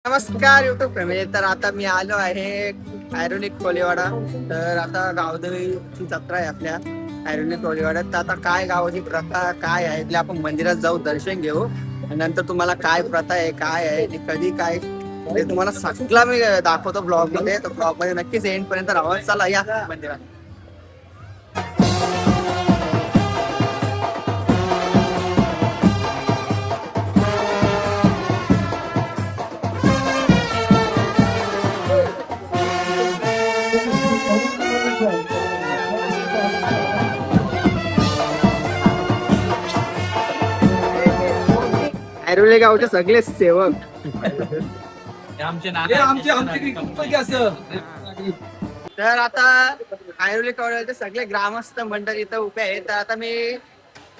नमस्कार YouTube family. तर आता मी आलो आहे ऐरोली कोलीवाडा. तर आता गावदेवीची जत्रा आहे आपल्या ऐरोली कोलीवाड्यात. तर आता काय गावाची प्रथा काय आहे ते आपण मंदिरात जाऊ दर्शन घेऊ आणि नंतर तुम्हाला काय प्रथा आहे काय आहे आणि कधी काय ते तुम्हाला सगळं मी दाखवतो ब्लॉग मध्ये. तर ब्लॉग मध्ये नक्कीच एंड पर्यंत राहा. चला या मंदिरात. ऐरोली गावचे सगळे सेवक. तर आता ऐरोली कवळ्याचे सगळे ग्रामस्थ मंडळ इथं उभे आहेत. तर आता मी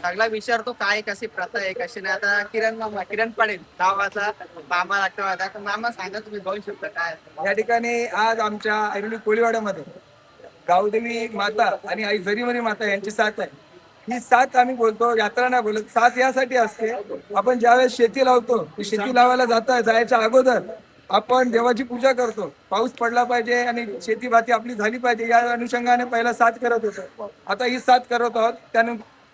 सगळा विचारतो काय कशी प्रथा आहे कशी नाही. आता किरण पाटील गावाचा मामा लागतो. आता मामा सांगा तुम्ही बोलू शकता काय. या ठिकाणी आज आमच्या ऐरोली कोळीवाड्यामध्ये गावदेवी माता आणि आई जरीमरी माता यांची साथ आहे. ही साथ आम्ही बोलतो, यात्रा नाही बोलत. साथ यासाठी असते, आपण ज्यावेळेस शेती लावतो, शेती लावायला जायच्या अगोदर आपण देवाची पूजा करतो. पाऊस पडला पाहिजे आणि शेती भाती आपली झाली पाहिजे या अनुषंगाने पहिला साथ करत होतो. आता ही साथ करत आहोत.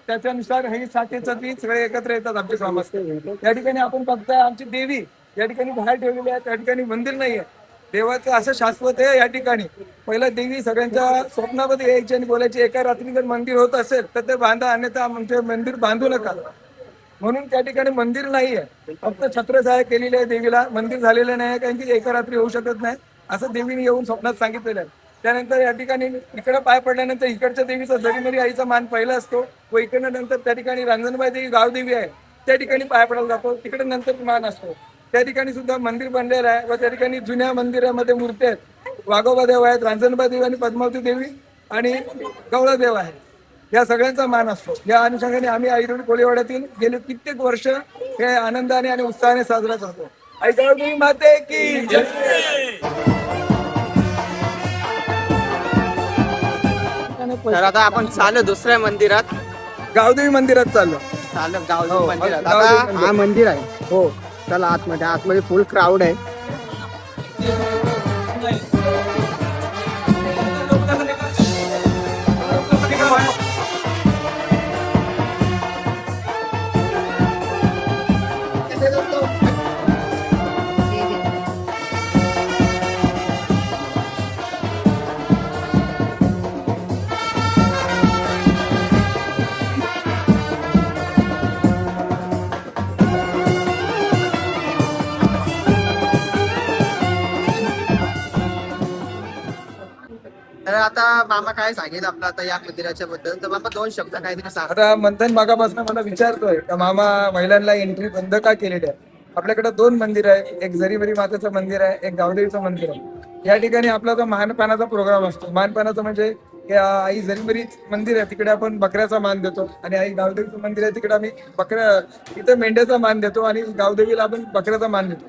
त्याच्यानुसार हे साथीचं ती सगळे एकत्र येतात आमचे ग्रामस्थ. या ठिकाणी आपण बघताय आमची देवी या ठिकाणी बाहेर ठेवलेली आहे. त्या ठिकाणी मंदिर नाहीये. देवाचं असं शाश्वत आहे या ठिकाणी. पहिला देवी सगळ्यांच्या स्वप्नामध्ये यायची आणि बोलायची, एका रात्री जर मंदिर होत असेल तर ते बांधा, अन्यथा म्हणजे मंदिर बांधू नका. म्हणून त्या ठिकाणी मंदिर नाहीये, फक्त छत्रछाया केलेली आहे देवीला. मंदिर झालेलं नाही, कारण की एका रात्री होऊ शकत नाही असं देवीने येऊन स्वप्नात सांगितलेलं आहे. त्यानंतर या ठिकाणी इकडे पाय पडल्यानंतर इकडच्या देवीचा जरीमरी आईचा मान पहिला असतो व इकडनं नंतर त्या ठिकाणी रांजणबाई देवी गावदेवी आहे त्या ठिकाणी पाय पडायला जातो. तिकडे नंतर मान असतो. त्या ठिकाणी सुद्धा मंदिर बनलेलं आहे व त्या ठिकाणी जुन्या मंदिरामध्ये मूर्ती आहेत. वाघोबा देव आहेत, रांजणबाई देवी आणि पद्मावती देवी आणि गवळा देव आहे. या सगळ्यांचा मान असतो. या अनुषंगाने आम्ही ऐरोली कोळीवाड्यातील गेले कित्येक वर्ष हे आनंदाने आणि उत्साहाने साजरा करतो. आई गावदेवी माते की जय. तर आता आपण चालू दुसऱ्या मंदिरात. गावदेवी मंदिरात चाललो. चालू गावदेवी मंदिरात. गावदेवी आता हा मंदिर आहे. हो चला आतमध्ये फुल क्राऊड आहे. तर आता मामा काय सांगेल आपलं आता या मंदिराच्या बद्दल. तर मामा दोन शब्द काहीतरी सांगा. आता मंथन मागापासून मला विचारतोय का मामा महिलांना एंट्री बंद का केलेली आहे. आपल्याकडे दोन मंदिर आहे, एक जरीमरी मातेचं मंदिर आहे, एक गावदेवीचं मंदिर आहे. या ठिकाणी आपला जो मानपानाचा प्रोग्राम असतो. मानपानाचा म्हणजे आई जरीमरी मंदिर आहे तिकडे आपण बकऱ्याचा मान देतो आणि आई गावदेवीचं मंदिर आहे तिकडे आम्ही इथं मेंढ्याचा मान देतो आणि गावदेवीला आपण बकऱ्याचा मान देतो.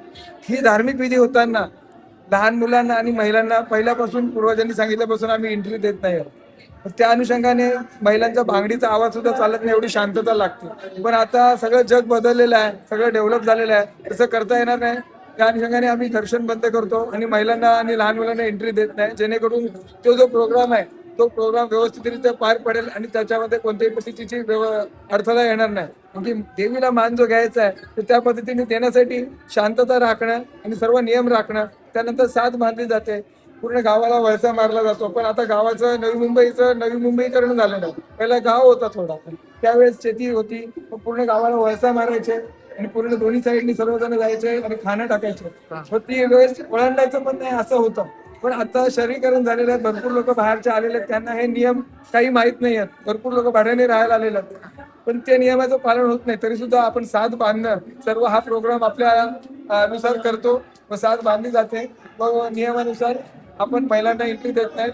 ही धार्मिक विधी होताना लहान मुलांना आणि महिलांना पहिल्यापासून पूर्वजांनी सांगितल्यापासून आम्ही एंट्री देत नाही. त्या अनुषंगाने महिलांच्या भांगडीचा आवाज सुद्धा चालत नाही, एवढी शांतता लागते. पण आता सगळं जग बदललेलं आहे, सगळं डेव्हलप झालेलं आहे, तसं करता येणार नाही. त्या अनुषंगाने आम्ही दर्शन बंद करतो आणि महिलांना आणि लहान मुलांना एंट्री देत नाही, जेणेकरून तो जो प्रोग्राम आहे तो प्रोग्राम व्यवस्थितरित्या पार पडेल आणि त्याच्यामध्ये कोणत्याही पद्धतीची अडथळा येणार नाही. म्हणजे देवीला मान जो घ्यायचा आहे तर त्या पद्धतीने देण्यासाठी शांतता राखणं आणि सर्व नियम राखणं. त्यानंतर साथ बांधली जाते. पूर्ण गावाला वळसा मारला जातो. पण आता गावाचं नवी मुंबईकरण झालं नाही. पहिला गाव होता थोडा, त्यावेळेस शेती होती, पूर्ण गावाला वळसा मारायचे आणि पूर्ण दोन्ही साईडनी सर्वजण जायचे आणि खाणं टाकायचे. पण ती व्यवस्थित ओळंडायचं पण नाही असं होतं. पण आता शहरीकरण झालेलं आहे, भरपूर लोक बाहेरचे आलेले आहेत, त्यांना हे नियम काही माहीत नाही आहेत. भरपूर लोक भाड्याने राहायला आलेले आहेत, पण ते नियमाचं पालन होत नाही. तरी सुद्धा आपण साथ बांधणं सर्व हा प्रोग्राम आपल्या नुसार करतो व साथ बांधली जाते व नियमानुसार आपण महिलांना एंट्री देत नाही.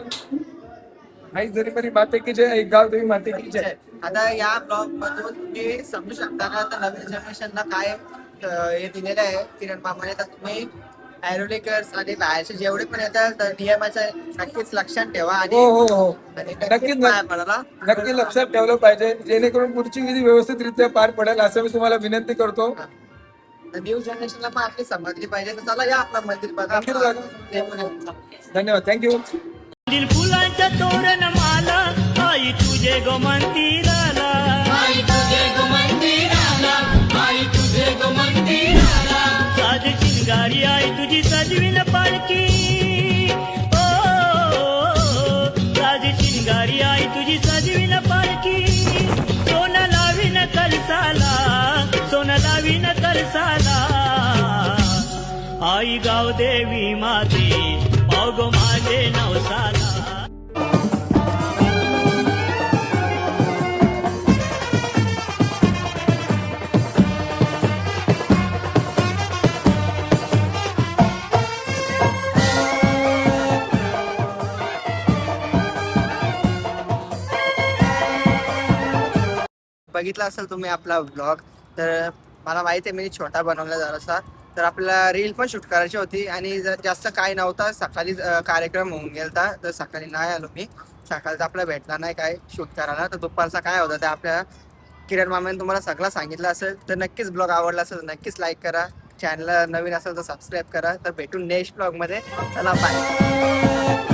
आई जरीमरी माते की जय, आई गावदेवी माते की जय. आता या ब्लॉग मधून तुम्ही समजू शकता का आता नवीन जनरेशनला काय हे दिलेलं आहे किरण मामाने. तर तुम्ही ऐरोलीकर्स आणि बाहेरचे जेवढे पण येतात तर नियमाचं नक्कीच लक्षात ठेवा आणि हो हो हो आणि नक्कीच पाया पडायला. नक्की लक्षात ठेवलं पाहिजे, जेणेकरून पुढची विधी व्यवस्थितरित्या पार पडेल असं मी तुम्हाला विनंती करतो. न्यू जनरेशनला पण आपली समजली पाहिजे. तर चला या आपलं मंदिर बघा. मंदिर बघा. ते पण आहे. धन्यवाद, थँक्यू. दिल फुलांच्या तोरण माला आई तुझे गो मंदिराला साज शिंगारी आई तुझी सजविन पालखी ओ साज शिंगारी आई तुझी सजविन पालखी सोनं लावीन कलसाला सोनं लावीन कलसाला आई गाव देवी माते पाव गो माझे नवसाला. बघितला असेल तुम्ही आपला ब्लॉग. तर मला माहिती आहे मी छोटा बनवला जरासा. तर आपल्याला रील पण शूट करायची होती आणि जर जास्त काय नव्हता सकाळी कार्यक्रम होऊन गेलता. तर सकाळी नाही आलो मी. सकाळचा आपला भेटला नाही काय शूट करायला. तर दुपारचा काय होता ते आपल्या किरण मामाने तुम्हाला सगळं सांगितलं असेल. तर नक्कीच ब्लॉग आवडला असेल तर नक्कीच लाईक करा. चॅनलला नवीन असेल तर सबस्क्राईब करा. तर भेटून नेक्स्ट ब्लॉगमध्ये. चला बाय.